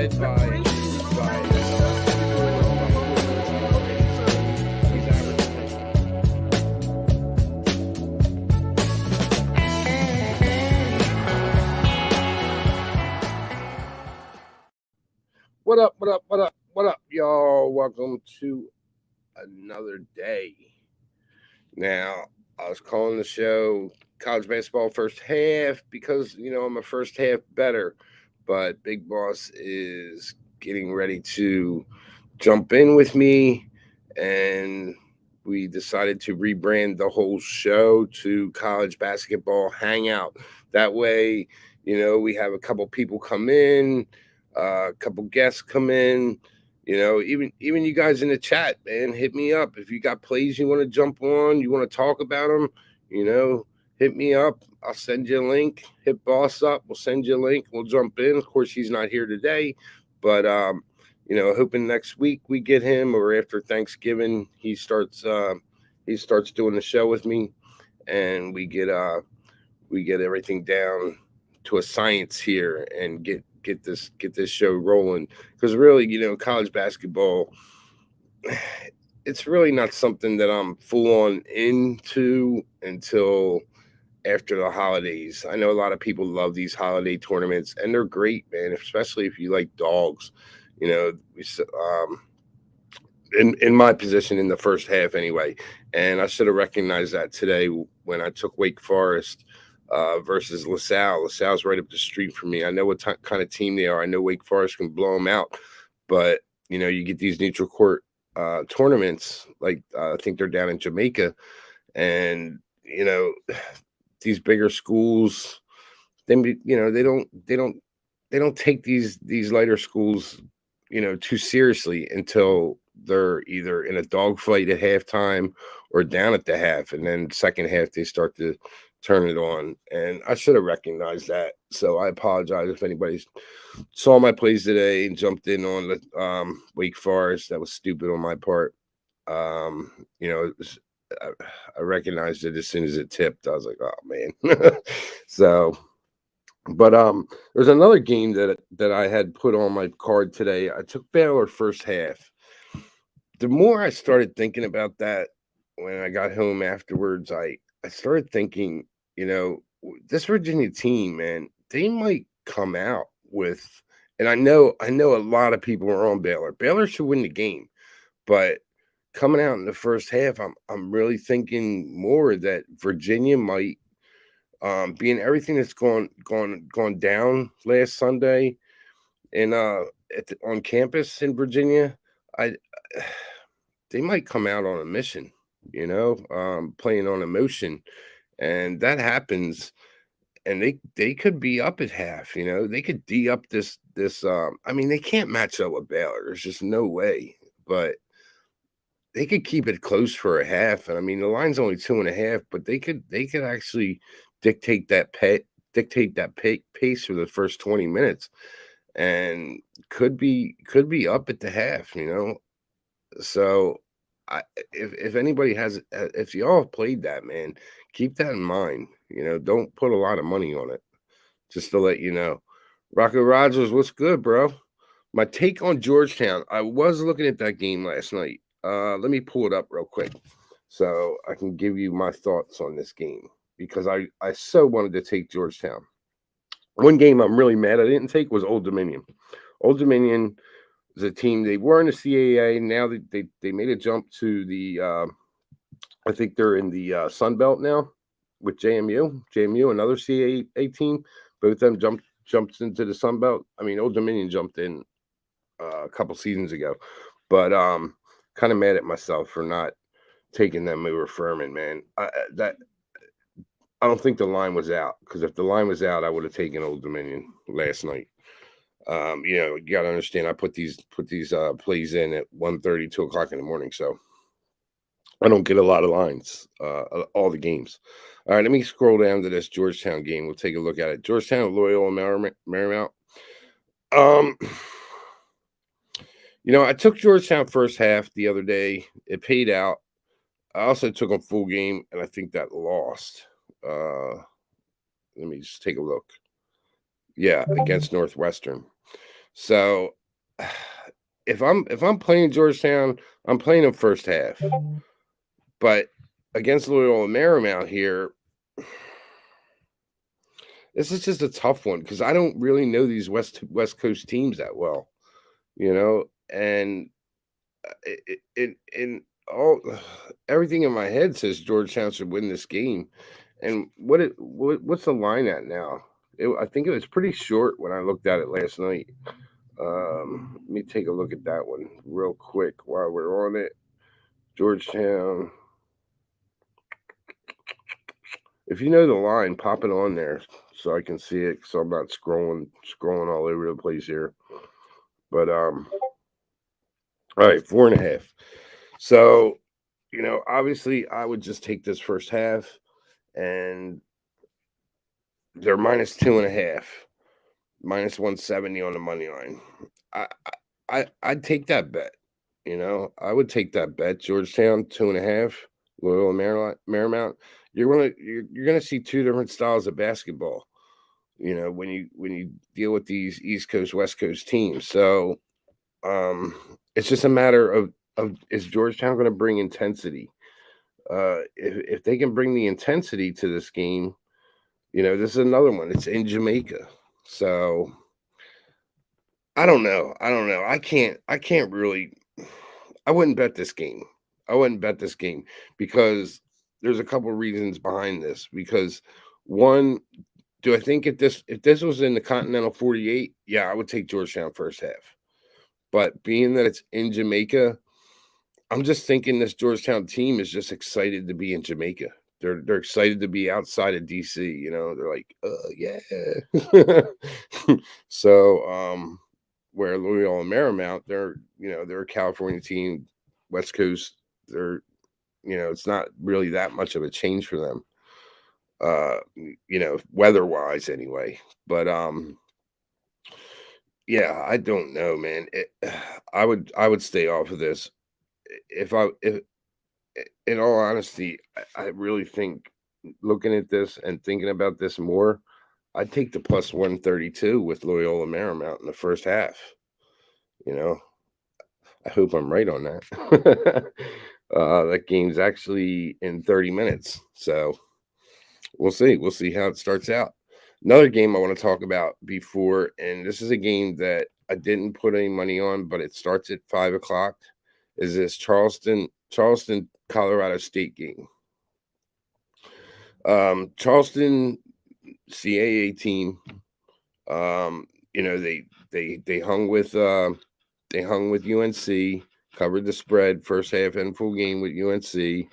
led by What up, what up, what up, what up, y'all? Welcome to another day. Now, I was calling the show college basketball first half because, I'm a first half better, but Big Boss is getting ready to jump in with me, and we decided to rebrand the whole show to College Basketball Hangout. That way, we have a couple people come in, a couple guests come in. Even you guys in the chat, man, hit me up if you got plays you want to jump on, you want to talk about them. Hit me up. I'll send you a link. Hit Boss up. We'll send you a link. We'll jump in. Of course, he's not here today, but hoping next week we get him, or after Thanksgiving he starts doing the show with me, and we get everything down to a science here and get this show rolling. Because really, college basketball, it's really not something that I'm full on into until after the holidays. I know a lot of people love these holiday tournaments, and they're great, man, especially if you like dogs. In my position in the first half anyway, and I should have recognized that today when I took Wake Forest versus LaSalle. LaSalle's right up the street from me. I know what kind of team they are. I know Wake Forest can blow them out, but you get these neutral court tournaments, like I think they're down in Jamaica, and these bigger schools, they don't take these lighter schools too seriously until they're either in a dogfight at halftime or down at the half, and then second half they start to turn it on. And I should have recognized that, so I apologize if anybody saw my plays today and jumped in on the Wake Forest. That was stupid on my part. I recognized it as soon as it tipped. I was like, oh man. So, but there's another game that I had put on my card today. I took Baylor first half. The more I started thinking about that, when I got home afterwards, I started thinking, this Virginia team, man, they might come out with, and I know a lot of people are on Baylor. Baylor should win the game, but coming out in the first half, I'm really thinking more that Virginia might, being everything that's gone down last Sunday and on campus in Virginia, they might come out on a mission, playing on emotion, and that happens. And they could be up at half, they could D up this. I mean, they can't match up with Baylor. There's just no way, but they could keep it close for a half. And I mean, the line's only 2.5, but they could actually dictate that pace for the first 20 minutes, and could be up at the half. So if anybody if y'all have played that, man, keep that in mind. Don't put a lot of money on it. Just to let you know. Rocco Rogers, what's good, bro? My take on Georgetown. I was looking at that game last night. Let me pull it up real quick so I can give you my thoughts on this game, because I so wanted to take Georgetown. One game I'm really mad I didn't take was Old Dominion. Old Dominion is a team, they were in the CAA. Now they made a jump to the I think they're in the Sun Belt now with JMU, another CAA team. Both of them jumped into the Sun Belt. I mean, Old Dominion jumped in a couple seasons ago, but kind of mad at myself for not taking them over Furman, man. I don't think the line was out, because if the line was out, I would have taken Old Dominion last night. You got to understand, I put these plays in at 1:30, 2 o'clock in the morning, so I don't get a lot of lines, all the games. All right, let me scroll down to this Georgetown game. We'll take a look at it. Georgetown, Loyola Marymount. I took Georgetown first half the other day. It paid out. I also took them full game, and I think that lost. Let me just take a look. Yeah, against Northwestern. So if I'm playing Georgetown, I'm playing them first half. But against Loyola Marymount here, this is just a tough one because I don't really know these West Coast teams that well, and in all everything in my head says Georgetown should win this game. And what's the line at now? I think it was pretty short when I looked at it last night. Let me take a look at that one real quick while we're on it. Georgetown. If you know the line, pop it on there so I can see it, so I'm not scrolling all over the place here. But all right, 4.5. So, obviously, I would just take this first half, and they're -2.5, -170 on the money line. I'd take that bet. I would take that bet. Georgetown 2.5, Loyola Marymount. You're gonna see two different styles of basketball. When you deal with these East Coast West Coast teams. So it's just a matter of is Georgetown going to bring intensity? If they can bring the intensity to this game, this is another one. It's in Jamaica, so I don't know. I can't really. I wouldn't bet this game. I wouldn't bet this game because there's a couple reasons behind this. Because one, do I think if this was in the Continental 48, yeah, I would take Georgetown first half. But being that it's in Jamaica, I'm just thinking this Georgetown team is just excited to be in Jamaica. They're excited to be outside of DC. They're like, yeah. So, where Loyola Marymount, they're a California team, West Coast. They're, it's not really that much of a change for them. Weather wise anyway. But yeah, I don't know, man. I would stay off of this. If in all honesty, I really think looking at this and thinking about this more, I'd take the plus 132 with Loyola Marymount in the first half. You know, I hope I'm right on that. That game's actually in 30 minutes. So we'll see. We'll see how it starts out. Another game I want to talk about before, and this is a game that I didn't put any money on, but it starts at 5 o'clock. Is this Charleston, Colorado State game? Charleston CAA team. They hung with UNC, covered the spread first half and full game with UNC.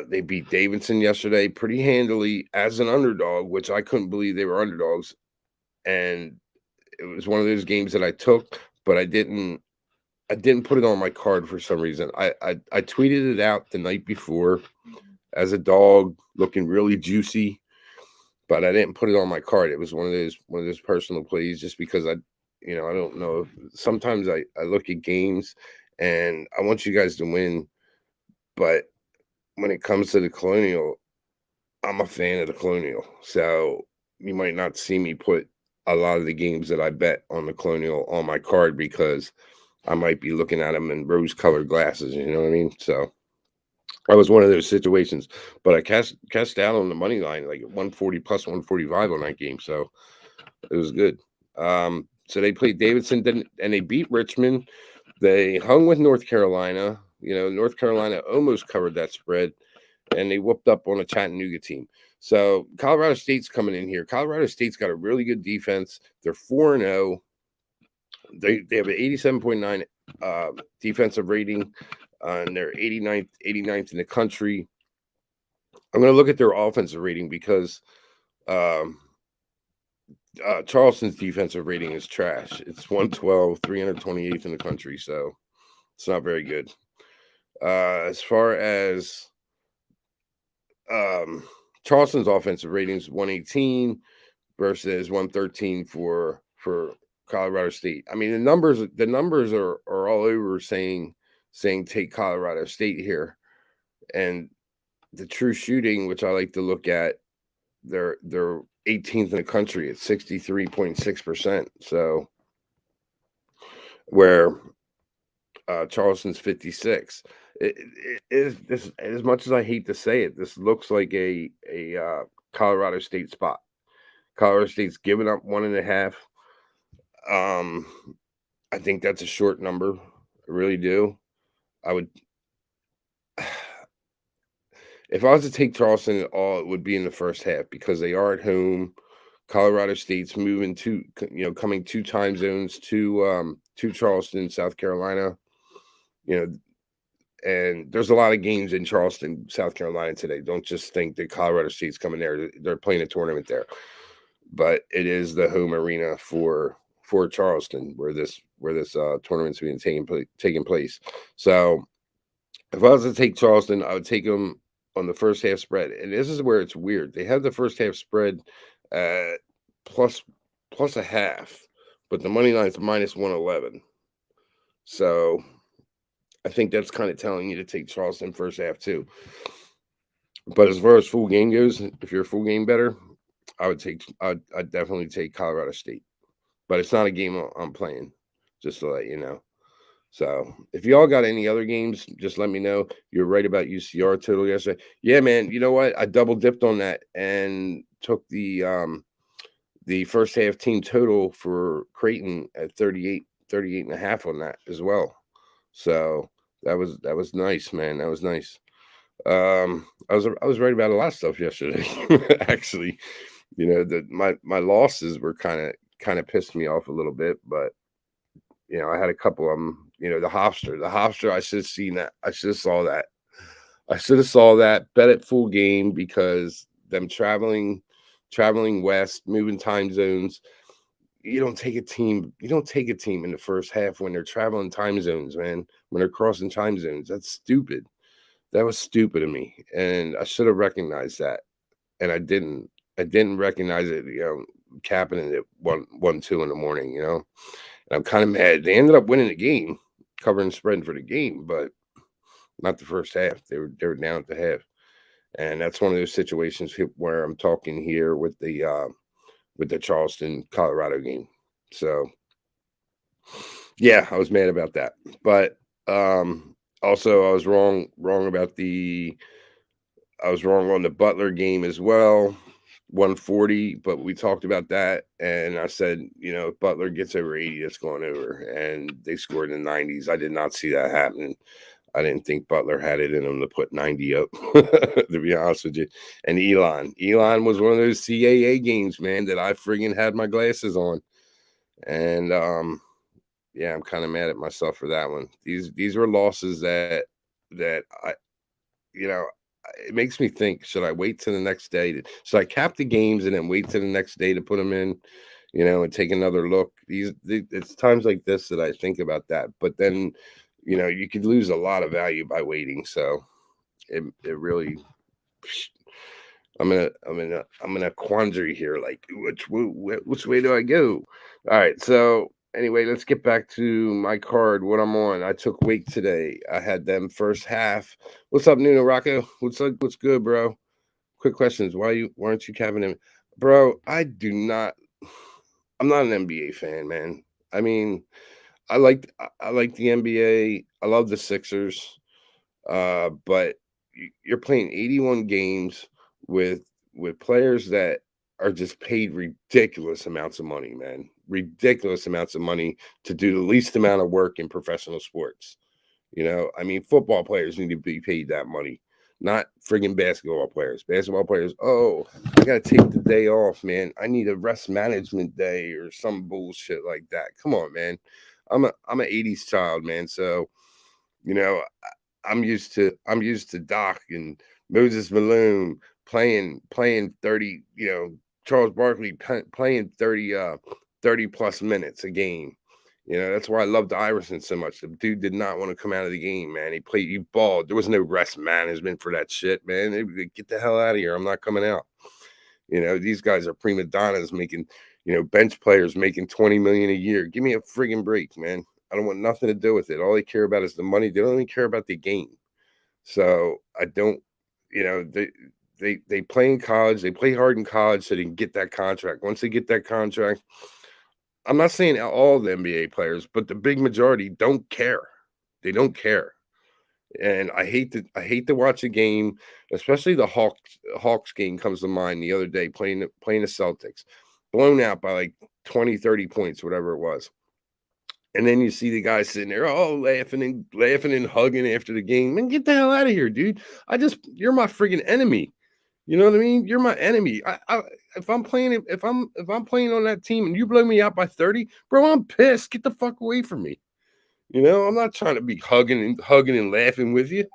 They beat Davidson yesterday pretty handily as an underdog, which I couldn't believe they were underdogs. And it was one of those games that I took, but I didn't put it on my card for some reason. I tweeted it out the night before as a dog looking really juicy, but I didn't put it on my card. It was one of those personal plays just because I don't know. Sometimes I look at games and I want you guys to win, but when it comes to the Colonial, I'm a fan of the Colonial. So you might not see me put a lot of the games that I bet on the Colonial on my card because I might be looking at them in rose-colored glasses. You know what I mean? So I was one of those situations, but I cashed out on the money line, like 140 plus 145 on that game. So it was good. So they played Davidson and they beat Richmond. They hung with North Carolina. North Carolina almost covered that spread, and they whooped up on a Chattanooga team. So Colorado State's coming in here. Colorado State's got a really good defense. They're 4-0. They have an 87.9 defensive rating, and they're 89th in the country. I'm going to look at their offensive rating because Charleston's defensive rating is trash. It's 112, 328th in the country, so it's not very good. As far as Charleston's offensive rating is 118 versus 113 for Colorado State. I mean, the numbers are all over saying take Colorado State here, and the true shooting, which I like to look at, they're 18th in the country at 63.6%. So where Charleston's 56. It is this, as much as I hate to say it, this looks like a Colorado State spot. Colorado State's giving up 1.5. Um, I think that's a short number. I really do. I would, if I was to take Charleston at all, it would be in the first half because they are at home. Colorado State's moving coming 2 time zones to Charleston, South Carolina. You know, and there's a lot of games in Charleston, South Carolina today. Don't just think that Colorado State's coming there. They're playing a tournament there, but it is the home arena for Charleston where this tournament's being taking place. So if I was to take Charleston, I would take them on the first half spread. And this is where it's weird. They have the first half spread plus a half, but the money line's minus 111. So I think that's kind of telling you to take Charleston first half too. But as far as full game goes, if you're a full game better, I'd definitely take Colorado State. But it's not a game I'm playing, just to let you know. So if y'all got any other games, just let me know. You're right about UCR total yesterday. Yeah, man. You know what? I double dipped on that and took the first half team total for Creighton at 38 and a half on that as well. So that was nice, man. That was nice. I was right about a lot of stuff yesterday. Actually, my losses were kind of pissed me off a little bit, but I had a couple of them. The Hofstra. I should have seen that. I should have saw that. I should have saw that. Bet at full game because them traveling west, moving time zones. You don't take a team in the first half when they're traveling time zones, man. When they're crossing time zones, that's stupid. That was stupid of me, and I should have recognized that, and I didn't. I didn't recognize it. Capping it at 2 in the morning. And I'm kind of mad. They ended up winning the game, covering the spread for the game, but not the first half. They were down at the half, and that's one of those situations where I'm talking here with the Charleston Colorado game. So yeah, I was mad about that, but also I was wrong about I was wrong on the Butler game as well. 140, but we talked about that, and I said, if Butler gets over 80, that's going over, and they scored in the 90s. I did not see that happening. I didn't think Butler had it in him to put 90 up, to be honest with you. And Elon was one of those CAA games, man, that I friggin' had my glasses on, and yeah, I'm kind of mad at myself for that one. These were losses that I, it makes me think, should I wait till the next day? Should I cap the games and then wait till the next day to put them in, and take another look? It's times like this that I think about that. But then, you could lose a lot of value by waiting. So it really, I'm in a quandary here. Like, which way do I go? All right. So anyway, let's get back to my card. What I'm on. I took Wake today. I had them first half. What's up, Nuno Rocco? What's up? What's good, bro? Quick questions. Why aren't you capping him, bro? I'm not an NBA fan, man. I mean, I like the NBA. I love the Sixers. But you're playing 81 games with players that are just paid ridiculous amounts of money, man. Ridiculous amounts of money to do the least amount of work in professional sports. I mean, football players need to be paid that money, not friggin' basketball players. Basketball players, oh, I gotta take the day off, man. I need a rest management day or some bullshit like that. Come on, man. I'm an 80s child, man. So, you know, I'm used to Doc and Moses Malone playing 30, Charles Barkley playing 30 plus minutes a game. That's why I loved Iverson so much. The dude did not want to come out of the game, man. He balled. There was no rest management for that shit, man. Get the hell out of here. I'm not coming out. These guys are prima donnas making, bench players making 20 million a year. Give me a friggin' break, man. I don't want nothing to do with it. All they care about is the money. They don't even care about the game. So I don't, they play in college, they play hard in college so they can get that contract. Once they get that contract, I'm not saying all the NBA players, but the big majority don't care. They don't care. And I hate to watch a game, especially the Hawks game comes to mind the other day playing the Celtics, blown out by like 20, 30 points, whatever it was. And then you see the guys sitting there, oh, laughing and hugging after the game. Man, get the hell out of here, dude. You're my friggin' enemy. You know what I mean? You're my enemy. If I'm playing if I'm playing on that team and you blow me out by 30, bro, I'm pissed. Get the fuck away from me. I'm not trying to be hugging and laughing with you.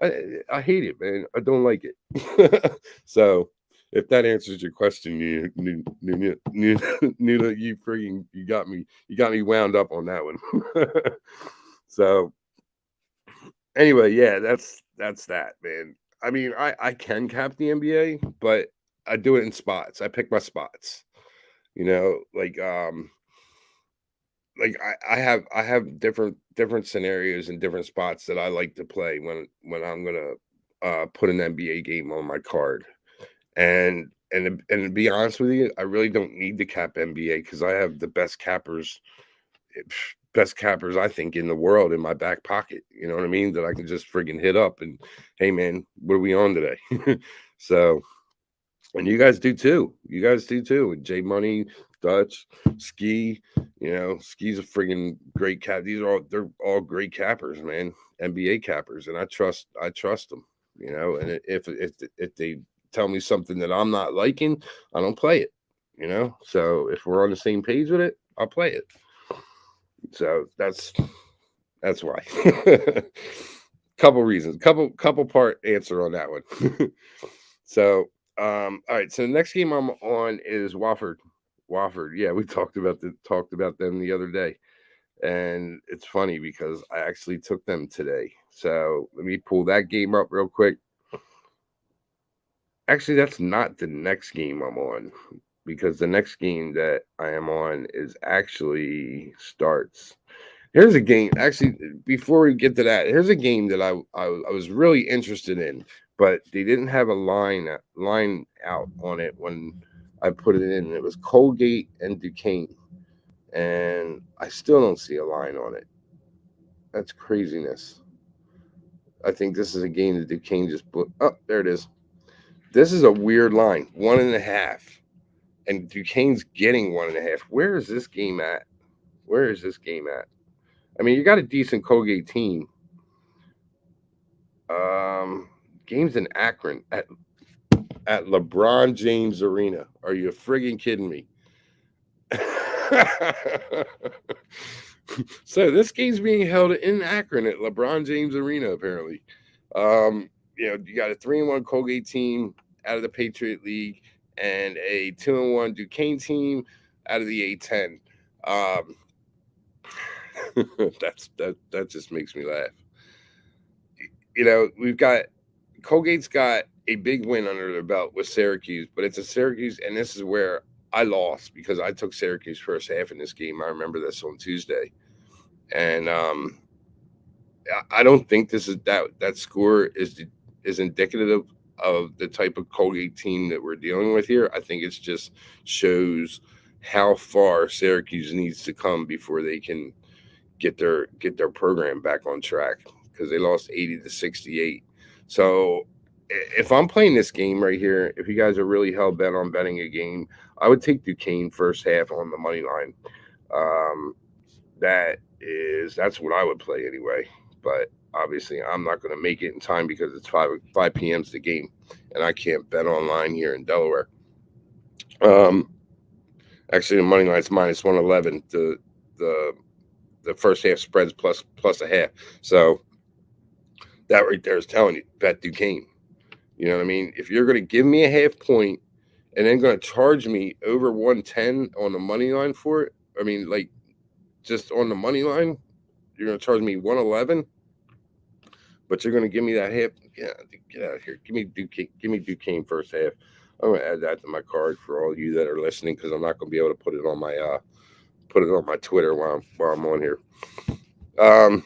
I hate it, man. I don't like it. So if that answers your question, Nina, you got me wound up on that one. So anyway, yeah, that's that, man. I mean, I can cap the NBA, but I do it in spots. I pick my spots. Like I have different scenarios and different spots that I like to play when I'm gonna put an NBA game on my card. And to be honest with you, I really don't need to cap NBA because I have the best cappers I think in the world in my back pocket. You know what I mean? That I can just friggin' hit up and, hey man, what are we on today? So, and you guys do too. You guys do too. And J Money, Dutch, Ski. Ski's a friggin' great cap. They're all great cappers, man. NBA cappers, and I trust them. And if they tell me something that I'm not liking, I don't play it. So if we're on the same page with it, I'll play it. So that's why. Couple reasons, couple part answer on that one. So all right. So the next game I'm on is Wofford. Wofford. Yeah, we talked about them the other day. And it's funny because I actually took them today. So let me pull that game up real quick. Actually, that's not the next game I'm on because the next game that I am on is actually starts. Here's a game. Actually, before we get to that, here's a game that I was really interested in, but they didn't have a line out on it when I put it in. It was Colgate and Duquesne, and I still don't see a line on it. That's craziness. I think this is a game that Duquesne just blew. Oh, there it is. This is a weird line, 1.5, and Duquesne's getting 1.5. Where is this game at? Where is this game at? I mean, you got a decent Colgate team. Game's in Akron at LeBron James Arena. Are you friggin' kidding me? So this game's being held in Akron at LeBron James Arena, apparently. You got a 3-1 Colgate team out of the Patriot League and a 2-1 Duquesne team out of the A10. That just makes me laugh. We've got Colgate's got a big win under their belt with Syracuse, but it's a Syracuse, and this is where I lost because I took Syracuse first half in this game. I remember this on Tuesday, and I don't think this is that score is indicative of the type of Colgate team that we're dealing with here. I think it's just shows how far Syracuse needs to come before they can get their program back on track because they lost 80-68. So if I'm playing this game right here, if you guys are really hell bent on betting a game, I would take Duquesne first half on the money line. That's what I would play anyway. But obviously, I'm not going to make it in time because it's 5 p.m.'s the game, and I can't bet online here in Delaware. Actually, the money line's -111. The first half spreads plus a half. So that right there is telling you bet Duquesne. You know what I mean? If you're going to give me a half point and then going to charge me over 110 on the money line for it, I mean, like just on the money line, you're going to charge me 111, but you're going to give me that half. Yeah, get out of here. Give me Duquesne first half. I'm going to add that to my card for all you that are listening because I'm not going to be able to put it on my Twitter while I'm on here. All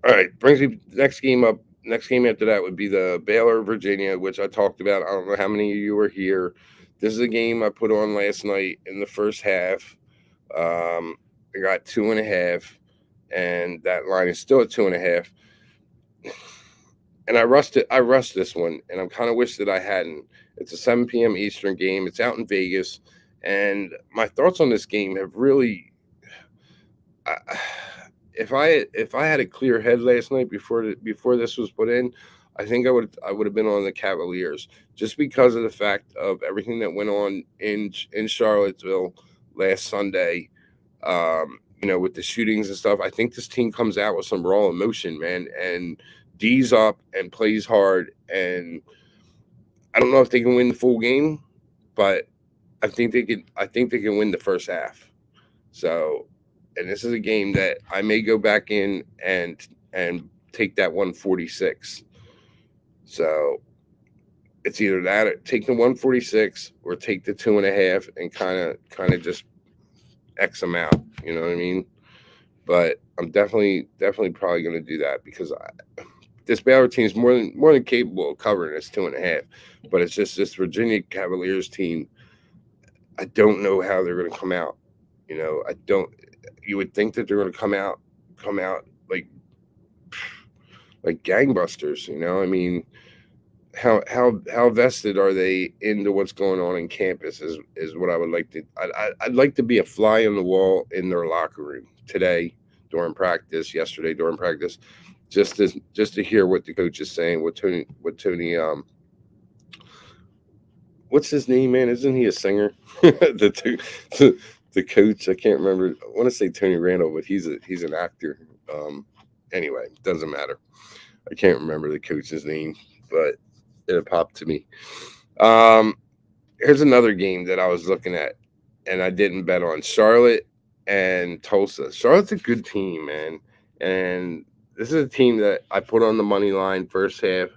right, brings me next game up. Next game after that would be the Baylor Virginia, which I talked about. I don't know how many of you were here. This is a game I put on last night in the first half. I got 2.5, and that line is still at 2.5. And I rushed it. I rushed this one, and I'm kind of wish that I hadn't. It's a 7 p.m. Eastern game. It's out in Vegas, and my thoughts on this game have really. I, if I had a clear head last night before this was put in, I think I would have been on the Cavaliers just because of the fact of everything that went on in Charlottesville last Sunday. With the shootings and stuff. I think this team comes out with some raw emotion, man, and D's up and plays hard. And I don't know if they can win the full game, but I think they can. I think they can win the first half. So, and this is a game that I may go back in and take that 146. So it's either that or take the 146 or take the 2.5 and kind of just X them out. You know what I mean? But I'm definitely probably going to do that because this Baylor team is more than capable of covering this 2.5. But it's just this Virginia Cavaliers team. I don't know how they're going to come out. I don't. You would think that they're going to come out like gangbusters. I mean, how vested are they into what's going on in campus? Is what I would like to. I'd like to be a fly on the wall in their locker room today during practice, yesterday during practice, just to hear what the coach is saying. What Tony what's his name, man? Isn't he a singer? the coach, I can't remember. I want to say Tony Randall, but he's an actor. Anyway, doesn't matter. I can't remember the coach's name, but it popped to me. Here's another game that I was looking at, and I didn't bet on Charlotte and Tulsa. Charlotte's a good team, man, and this is a team that I put on the money line first half.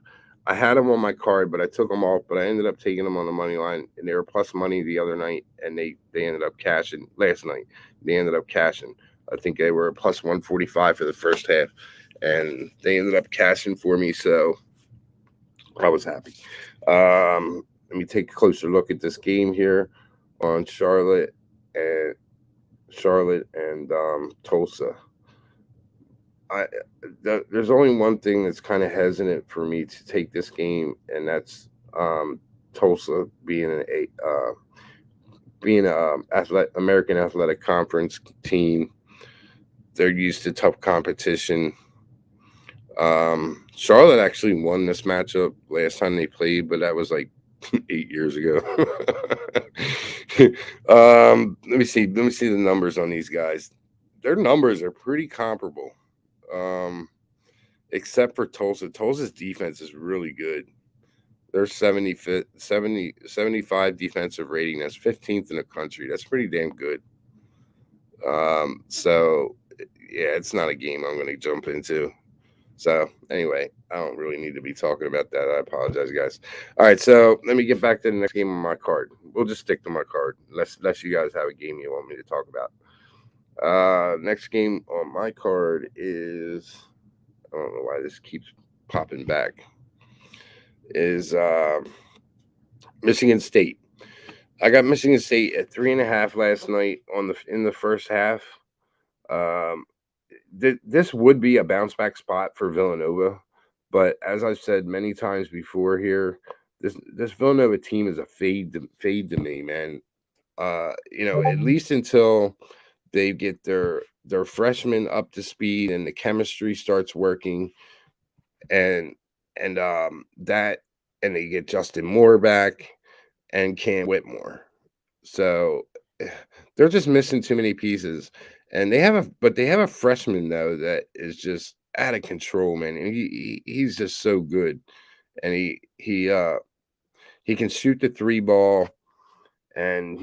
I had them on my card, but I took them off. But I ended up taking them on the money line, and they were plus money the other night, and they ended up cashing last night. They ended up cashing. I think they were plus 145 for the first half, and they ended up cashing for me. So I was happy. Let me take a closer look at this game here on and Tulsa. There's only one thing that's kind of hesitant for me to take this game, and that's Tulsa being a American Athletic Conference team. They're used to tough competition. Charlotte actually won this matchup last time they played, but that was like 8 years ago. Let me see. Let me see the numbers on these guys. Their numbers are pretty comparable, except for Tulsa. Tulsa's defense is really good. They're 75 defensive rating. That's 15th in the country. That's pretty damn good. So yeah, it's not a game I'm going to jump into. So anyway, I don't really need to be talking about that. I apologize, guys. All right, so let me get back to the next game on my card. We'll just stick to my card, unless you guys have a game you want me to talk about. Next game on my card is, I don't know why this keeps popping back, is Michigan State. I got Michigan State at 3.5 last night in the first half. This would be a bounce back spot for Villanova, but as I've said many times before here, this Villanova team is a fade to me, man. At least until they get their freshmen up to speed and the chemistry starts working, and that, and they get Justin Moore back and Cam Whitmore. So they're just missing too many pieces. And they have a freshman though that is just out of control, man. And he's just so good. And he can shoot the three ball, and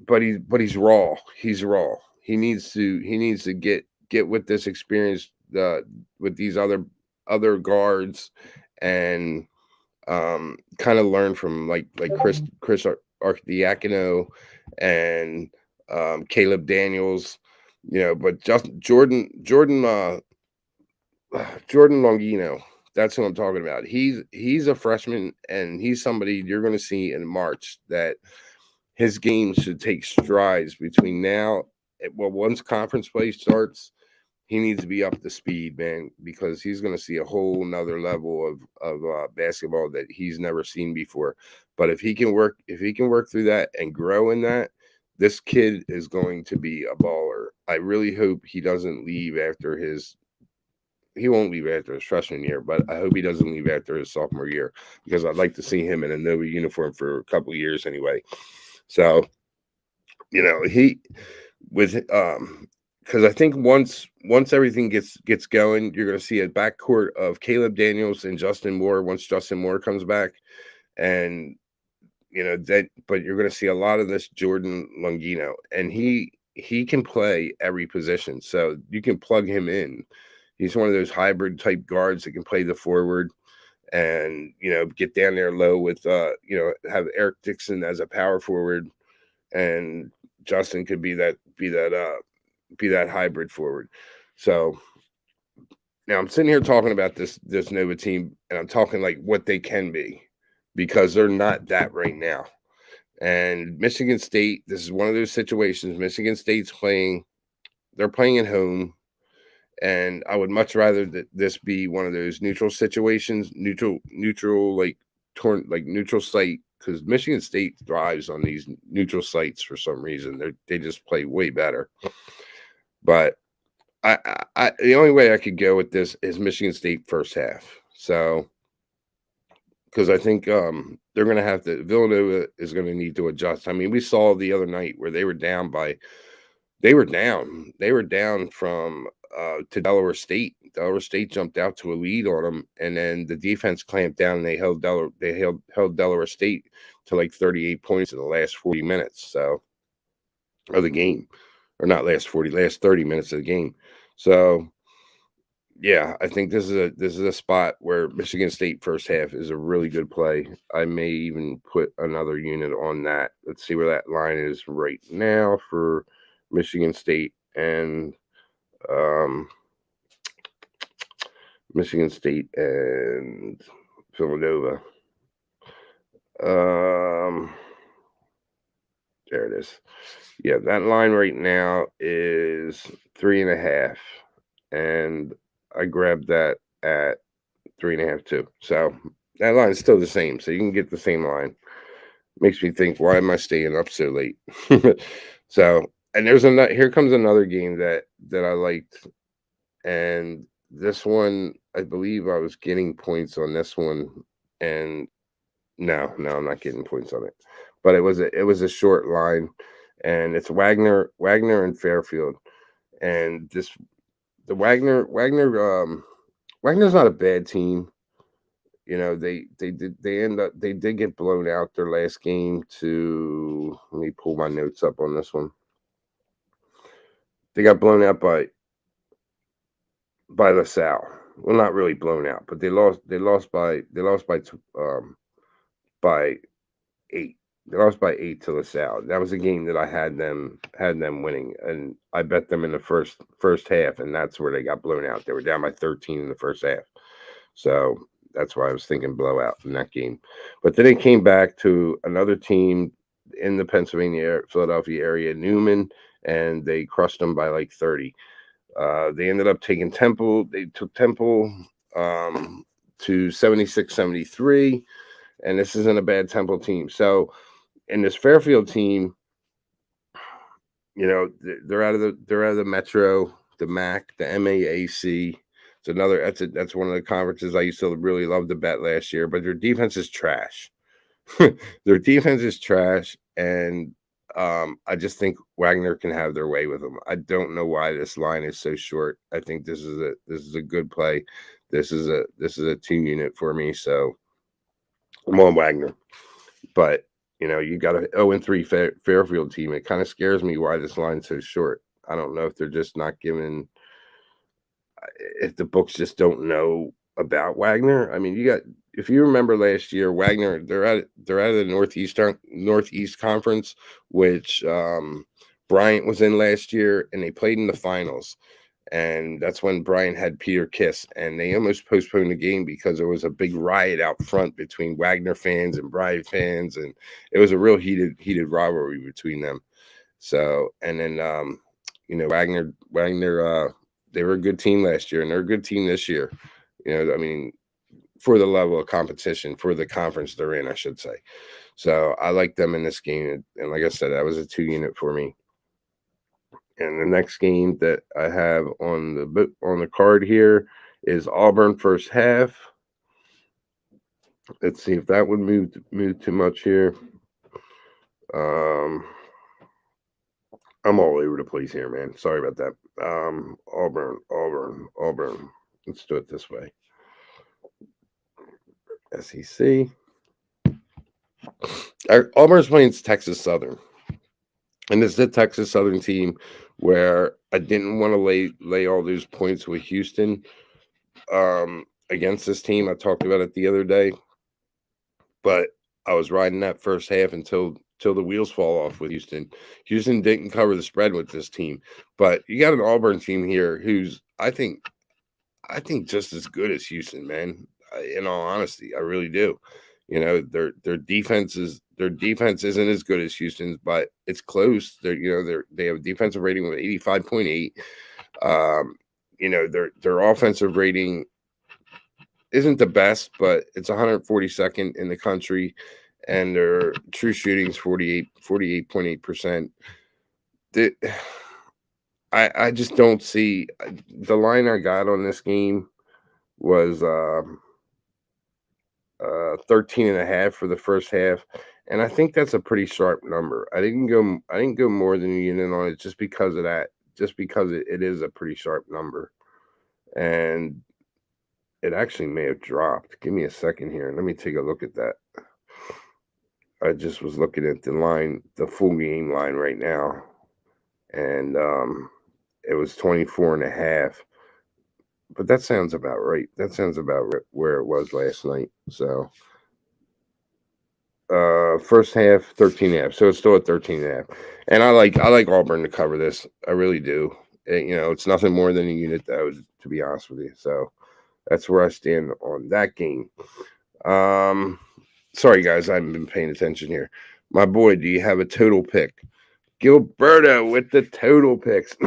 but he's raw. He's raw. He needs to get with this experience with these other guards, and kind of learn from like Chris Archidiakono and Caleb Daniels, but just Jordan Longino. That's what I'm talking about. He's a freshman, and he's somebody you're going to see in March that his game should take strides between now. Well, once conference play starts, he needs to be up to speed, man, because he's going to see a whole nother level of basketball that he's never seen before. But if he can work through that and grow in that, this kid is going to be a baller. I really hope he doesn't leave after his. He won't leave after his freshman year, but I hope he doesn't leave after his sophomore year because I'd like to see him in a Nova uniform for a couple of years anyway. So, he with because I think once everything gets going, you're going to see a backcourt of Caleb Daniels and Justin Moore once Justin Moore comes back, and that. But you're going to see a lot of this Jordan Longino, and he can play every position, so you can plug him in. He's one of those hybrid type guards that can play the forward and get down there low with have Eric Dixon as a power forward, and Justin could be that hybrid forward. So now I'm sitting here talking about this Nova team, and I'm talking like what they can be because they're not that right now. And Michigan State, this is one of those situations. Michigan State's they're playing at home, and I would much rather that this be one of those neutral situations, neutral neutral site, because Michigan State thrives on these neutral sites for some reason. They just play way better. But I the only way I could go with this is Michigan State first half. So because I think they're going to have to. Villanova is going to need to adjust. I mean, we saw the other night where they were down from to Delaware State. Delaware State jumped out to a lead on them, and then the defense clamped down and they held Delaware State to like 38 points in the last 40 minutes of the game, or not last 30 minutes of the game. So yeah, I think this is a spot where Michigan State first half is a really good play. I may even put another unit on that. Let's see where that line is right now for Michigan State and Villanova. There it is. Yeah, that line right now is 3.5, and I grabbed that at 3.5 too. So that line is still the same. So you can get the same line. Makes me think, why am I staying up so late? So, and here comes another game that I liked, and this one, I believe I was getting points on this one, and no, I'm not getting points on it. But it was a short line, and it's Wagner and Fairfield, and Wagner's not a bad team. They did get blown out their last game to. Let me pull my notes up on this one. They got blown out by LaSalle. Well, not really blown out, but they lost by 8. They lost by 8 to LaSalle. That was a game that I had them winning, and I bet them in the first half, and that's where they got blown out. They were down by 13 in the first half, so that's why I was thinking blowout in that game. But then they came back to another team in the Philadelphia area, Newman, and they crushed them by like 30. They ended up taking Temple. They took Temple to 76-73, and this isn't a bad Temple team. So in this Fairfield team, they're out of the Metro, the MAC, the MAAC. That's one of the conferences I used to really love to bet last year, but their defense is trash. Their defense is trash, and I just think Wagner can have their way with them. I don't know why this line is so short. I think this is a good play. This is a 2 unit for me, so I'm on Wagner. But you got a 0-3 Fairfield team. It kind of scares me why this line's so short. I don't know if they're just not giving. If the books just don't know about Wagner. I mean, if you remember last year, Wagner, they're out of the Northeast Conference, which Bryant was in last year, and they played in the finals. and that's when Brian had Peter Kiss, and they almost postponed the game because there was a big riot out front between Wagner fans and Brian fans, and it was a real heated rivalry between them. So, and then Wagner, they were a good team last year, and they're a good team this year. I mean, for the level of competition for the conference they're in, I should say. So I like them in this game, and like I said, that was a 2-unit for me. And the next game that I have on the card here is Auburn first half. Let's see if that would move too much here. I'm all over the place here, man. Sorry about that. Auburn. Let's do it this way. SEC. Auburn's playing Texas Southern, and this is the Texas Southern team where I didn't want to lay all those points with Houston against this team. I talked about it the other day, but I was riding that first half until the wheels fall off with Houston. Houston didn't cover the spread with this team, but you got an Auburn team here who's I think just as good as Houston, man. In all honesty, I really do. Their defense isn't as good as Houston's, but it's close. They have a defensive rating of 85.8. Their offensive rating isn't the best, but it's 142nd in the country, and their true shooting is 48.8%. I just don't see the line I got on this game was 13.5 for the first half, and I think that's a pretty sharp number. I didn't go more than a unit on it just because of that, just because it is a pretty sharp number, and it actually may have dropped. Give me a second here. Let me take a look at that. I just was looking at the line, the full game line right now, and it was 24.5. But that sounds about right. That sounds about where it was last night. So first half 13.5. So it's still at 13.5. And I like Auburn to cover this. I really do. It's nothing more than a unit, though, to be honest with you. So that's where I stand on that game. Sorry guys, I haven't been paying attention here. My boy, do you have a total pick? Gilberto with the total picks.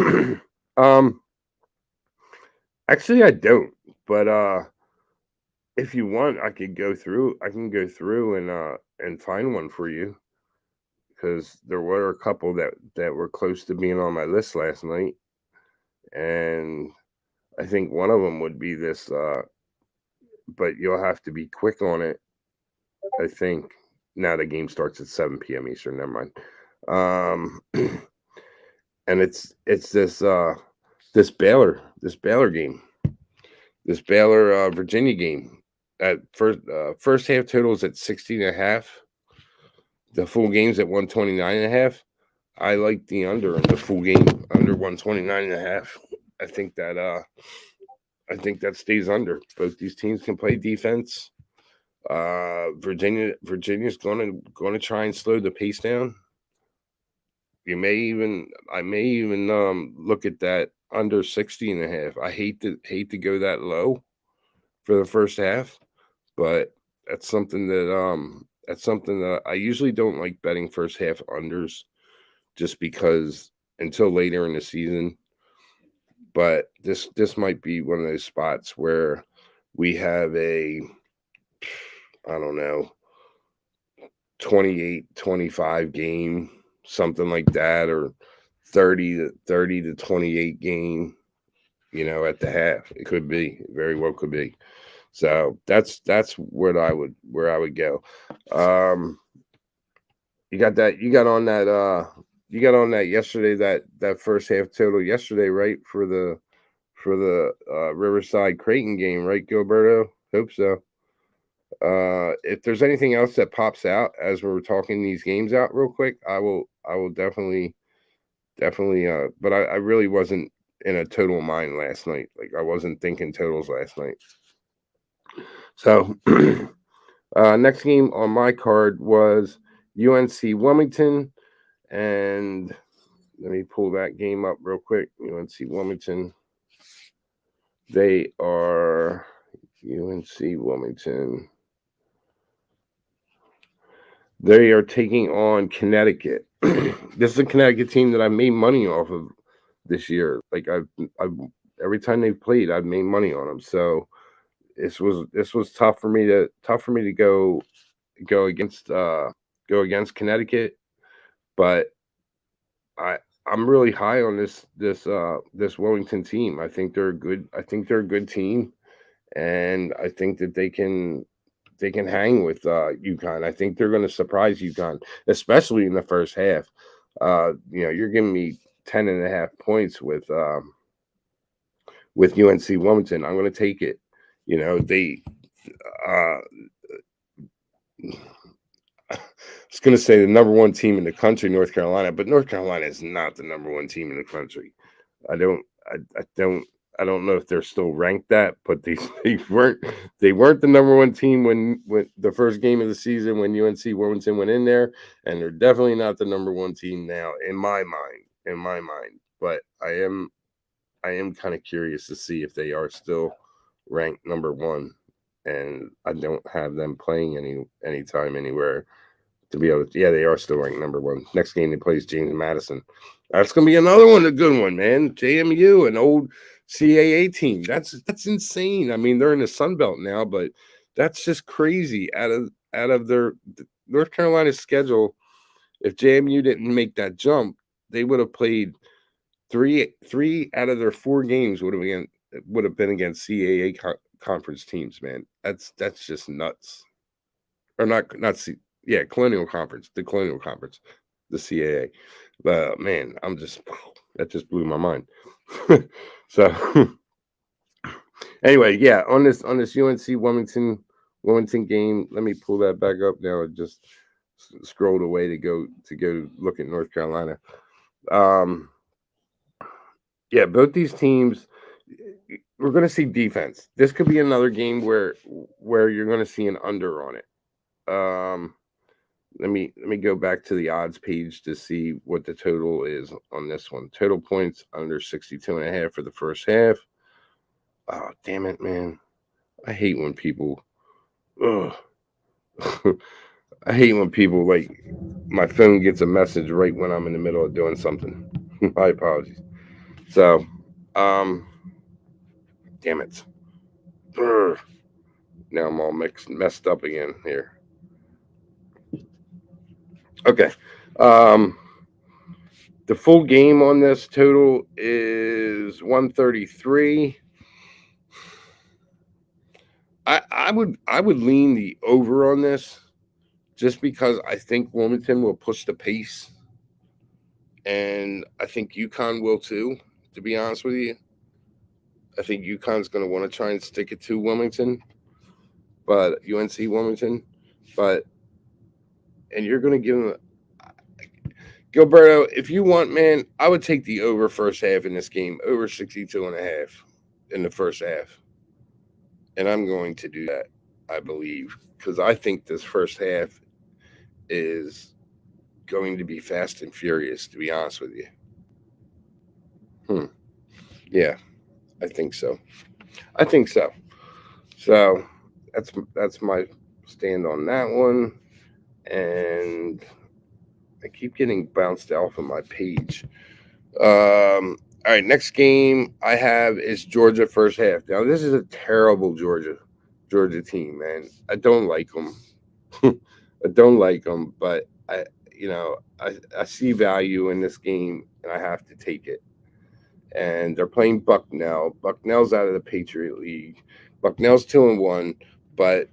Actually I don't, but if you want, I can go through and find one for you, because there were a couple that were close to being on my list last night, and I think one of them would be this, but you'll have to be quick on it. I think now the game starts at 7 p.m. Eastern. Never mind. And it's this Baylor game, this Baylor Virginia game. At first half total is at 16.5. The full game's at 129.5. I like the under in the full game, under 129.5. I think that stays under. Both these teams can play defense. Virginia's going to try and slow the pace down. I may even look at that under 60.5. I hate to go that low for the first half, but that's something that I usually don't like betting first half unders, just because until later in the season. But this might be one of those spots where we have a, I don't know, 28-25 game, something like that, or 30 to 28 game, at the half. It could be, very well could be. So that's where I would go. You got on that yesterday, that first half total yesterday, right? For the Riverside Creighton game, right, Gilberto? Hope so. If there's anything else that pops out as we're talking these games out real quick, I will definitely, but I really wasn't in a total mind last night. Like, I wasn't thinking totals last night. So next game on my card was UNC Wilmington, and let me pull that game up real quick. UNC Wilmington. They are UNC Wilmington. They are taking on Connecticut. This is a Connecticut team that I made money off of this year. Like I've every time they've played, I've made money on them. So this was tough for me to go against Connecticut, but I I'm really high on this Wilmington team. I think they're a good team, and I think that they can hang with UConn. I think they're going to surprise UConn, especially in the first half. You're giving me 10.5 points with UNC Wilmington. I'm going to take it. They uh, I was going to say the number one team in the country, North Carolina, but North Carolina is not the number one team in the country. I don't, I don't, I don't know if they're still ranked that, but they weren't the number one team when the first game of the season when UNC Wilmington went in there, and they're definitely not the number one team now in my mind. But I am kind of curious to see if they are still ranked number one, and I don't have them playing anytime anywhere to be able to. Yeah, they are still ranked number one. Next game they play is James Madison. That's gonna be another one, a good one, man. JMU, an old CAA team. That's insane. I mean, they're in the Sun Belt now, but that's just crazy. Out of their North Carolina schedule, if JMU didn't make that jump, they would have played three out of their four games would have been against CAA conference teams. Man, that's just nuts. Or not yeah, Colonial Conference, the Colonial Conference, the CAA. But man, that just blew my mind. So anyway, yeah, on this UNC Wilmington game, let me pull that back up now. It just scrolled away to go look at North Carolina. Um, yeah, both these teams, we're going to see defense. This could be another game where you're going to see an under on it. Um, let me go back to the odds page to see what the total is on this one. Total points under 62.5 for the first half. Oh, damn it, man. I hate when people ugh. I hate when people like my phone gets a message right when I'm in the middle of doing something. My apologies. So, um damn it. Ugh. Now I'm all messed up again here. Okay. Um The full game on this total is 133. I would lean the over on this just because I think Wilmington will push the pace, and I think UConn will too. To be honest with you, I think UConn's going to want to try and stick it to Wilmington, but UNC Wilmington, but and you're going to give them Gilberto. If you want, man, I would take the over first half in this game, over 62.5 in the first half. And I'm going to do that, I believe, because I think this first half is going to be fast and furious, to be honest with you. Yeah, I think so. I think so. So that's my stand on that one. And I keep getting bounced off of my page. All right, next game I have is Georgia first half. Now this is a terrible Georgia team, man. I don't like them. I don't like them, but I see value in this game, and I have to take it. And they're playing Bucknell. Bucknell's out of the Patriot League. Bucknell's 2-1, but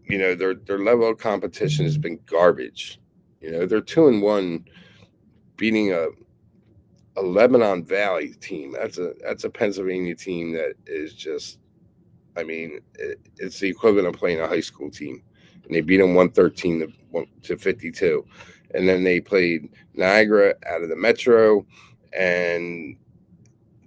their level of competition has been garbage. They're 2-1, beating a Lebanon Valley team. That's a Pennsylvania team that is just. I mean, it's the equivalent of playing a high school team, and they beat them 113 to 52, and then they played Niagara out of the Metro, and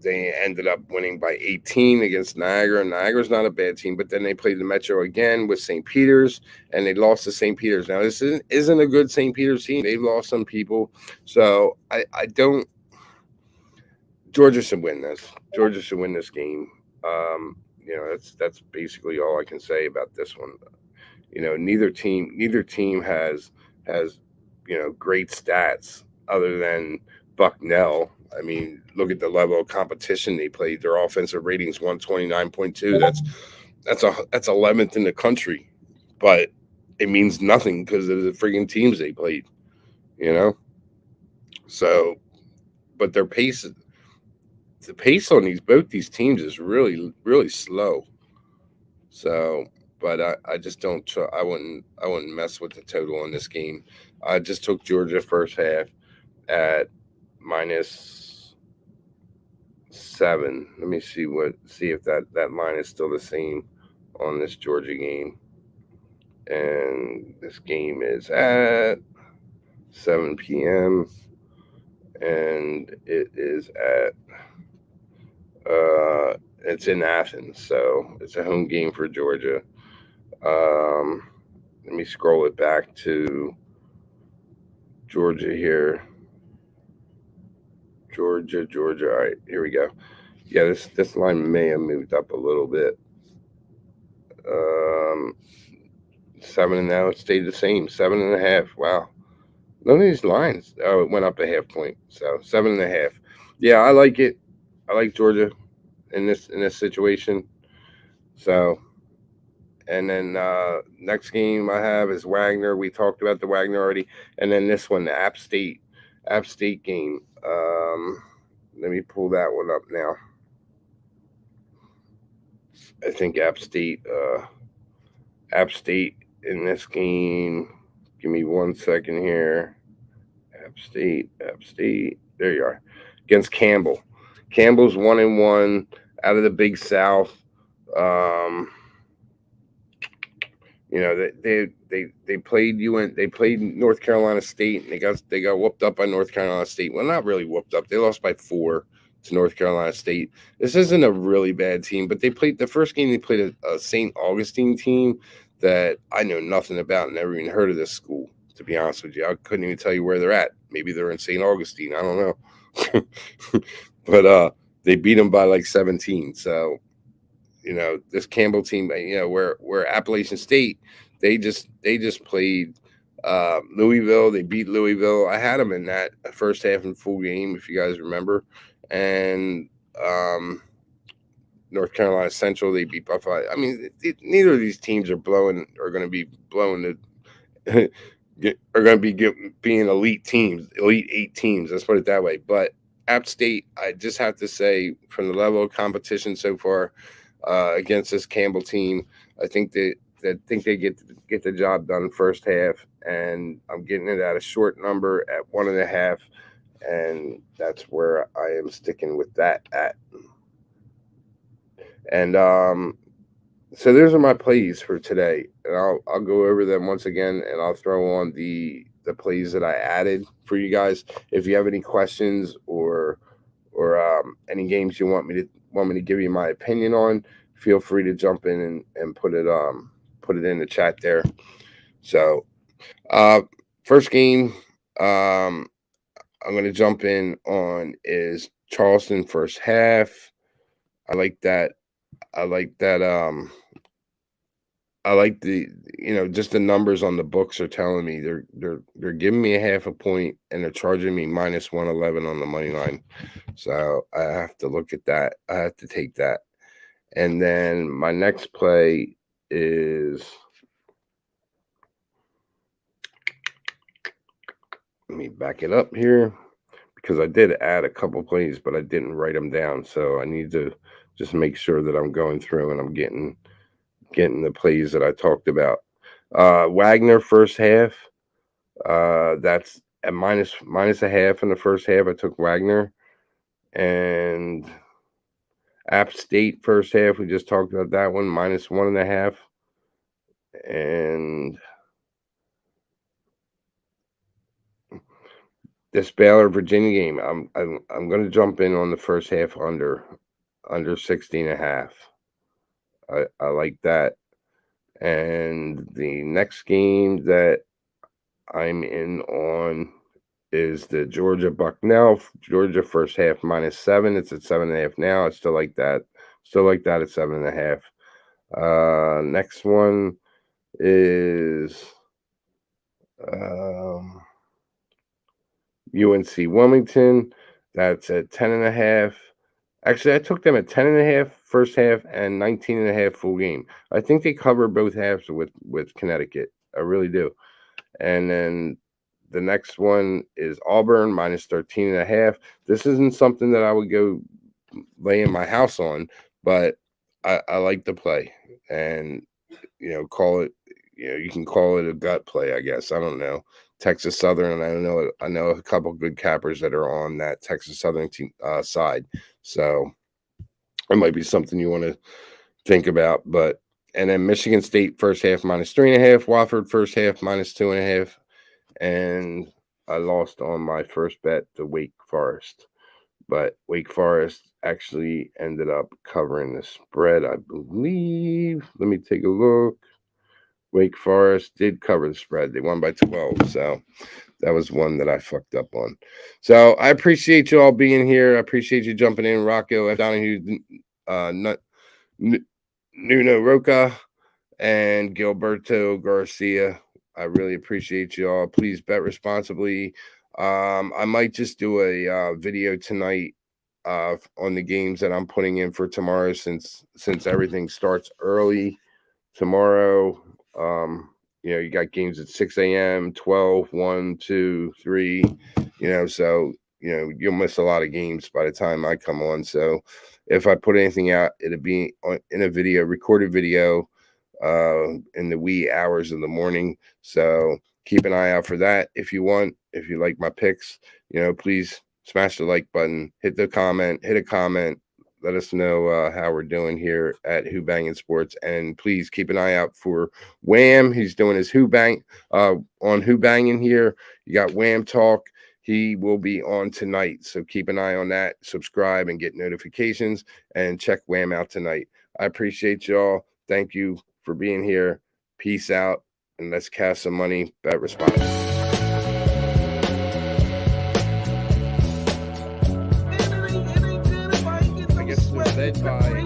they ended up winning by 18 against Niagara. Niagara's not a bad team, but then they played the Metro again with St. Peter's, and they lost to St. Peter's. Now, this isn't a good St. Peter's team. They've lost some people. So I don't – Georgia should win this. Georgia should win this game. That's basically all I can say about this one. Neither team has great stats other than Bucknell. I mean, look at the level of competition they played. Their offensive ratings 129.2. That's 11th in the country, but it means nothing because of the friggin' teams they played. You know, so but the pace on these both these teams is really slow. So, but I just don't. I wouldn't mess with the total in this game. I just took Georgia first half at -7. Let me see if that line is still the same on this Georgia game. And this game is at 7 p.m. and it is at it's in Athens, so it's a home game for Georgia. Um, Let me scroll it back to Georgia here. Georgia. All right, here we go. Yeah, this line may have moved up a little bit. Um, Seven, and now it stayed the same. 7.5. Wow. None of these lines. Oh, it went up a half point. So 7.5. Yeah, I like it. I like Georgia in this situation. So, and then next game I have is Wagner. We talked about the Wagner already, and then this one, the App State game. Let me pull that one up now. I think App State in this game. Give me 1 second here. App State. There you are. Against Campbell. Campbell's 1-1 out of the Big South. Um, they played they played North Carolina State, and they got whooped up by North Carolina State. Well, not really whooped up. They lost by 4 to North Carolina State. This isn't a really bad team, but they played the first game. They played a St. Augustine team that I know nothing about. Never even heard of this school. To be honest with you, I couldn't even tell you where they're at. Maybe they're in St. Augustine. I don't know. But they beat them by like 17. So this Campbell team, where Appalachian State, they just played Louisville. They beat Louisville. I had them in that first half and full game, if you guys remember, and um, North Carolina Central, they beat Buffalo. I mean, neither of these teams are going to be blowing the are going to being elite teams, elite 8 teams. Let's put it that way. But App State, I just have to say, from the level of competition so far against this Campbell team, I think they get the job done first half, and I'm getting it at a short number at 1.5, and that's where I am sticking with that at. And so those are my plays for today, and I'll go over them once again, and I'll throw on the plays that I added for you guys. If you have any questions or any games you want me to give you my opinion on, feel free to jump in and put it in the chat there. So uh, first game I'm going to jump in on is Charleston first half. I like that. I like that. I like just the numbers on the books are telling me they're giving me a half a point, and they're charging me -111 on the money line. So I have to look at that. I have to take that. And then my next play is, let me back it up here, because I did add a couple plays, but I didn't write them down. So I need to just make sure that I'm going through and I'm getting the plays that I talked about. Wagner first half. That's at minus a half in the first half. I took Wagner. And App State first half. We just talked about that one, -1.5. And this Baylor Virginia game, I'm going to jump in on the first half under 16.5. I like that. And the next game that I'm in on is the Georgia Bucknell. Georgia first half -7. It's at 7.5 now. I still like that Still like that at 7.5. Next one is UNC Wilmington. That's at 10.5. Actually, I took them at 10.5 first half and 19.5 full game. I think they cover both halves with Connecticut. I really do. And then the next one is Auburn minus 13.5. This isn't something that I would go lay in my house on, but I like the play. And call it, you can call it a gut play, I guess. I don't know. Texas Southern, and I know a couple good cappers that are on that Texas Southern team side. So it might be something you want to think about. And then Michigan State first half minus 3.5, Wofford first half minus 2.5, and I lost on my first bet to Wake Forest. But Wake Forest actually ended up covering the spread, I believe. Let me take a look. Wake Forest did cover the spread. They won by 12. So that was one that I fucked up on. So I appreciate you all being here. I appreciate you jumping in, Rocco, F. Donahue, Nuno Roca, and Gilberto Garcia. I really appreciate you all. Please bet responsibly. I might just do a video tonight on the games that I'm putting in for tomorrow, since everything starts early tomorrow. You got games at 6 a.m., 12, 1, 2, 3, so, you'll miss a lot of games by the time I come on. So if I put anything out, it'll be in a video, recorded video, in the wee hours of the morning. So keep an eye out for that. If you like my picks, please smash the like button, hit a comment. Let us know how we're doing here at Who-Bangin Sports. And please keep an eye out for Wham. He's doing his on Who-Bangin here. You got Wham Talk. He will be on tonight. So keep an eye on that. Subscribe and get notifications, and check Wham out tonight. I appreciate y'all. Thank you for being here. Peace out. And let's cast some money. Bet responsibly. I guess they're led by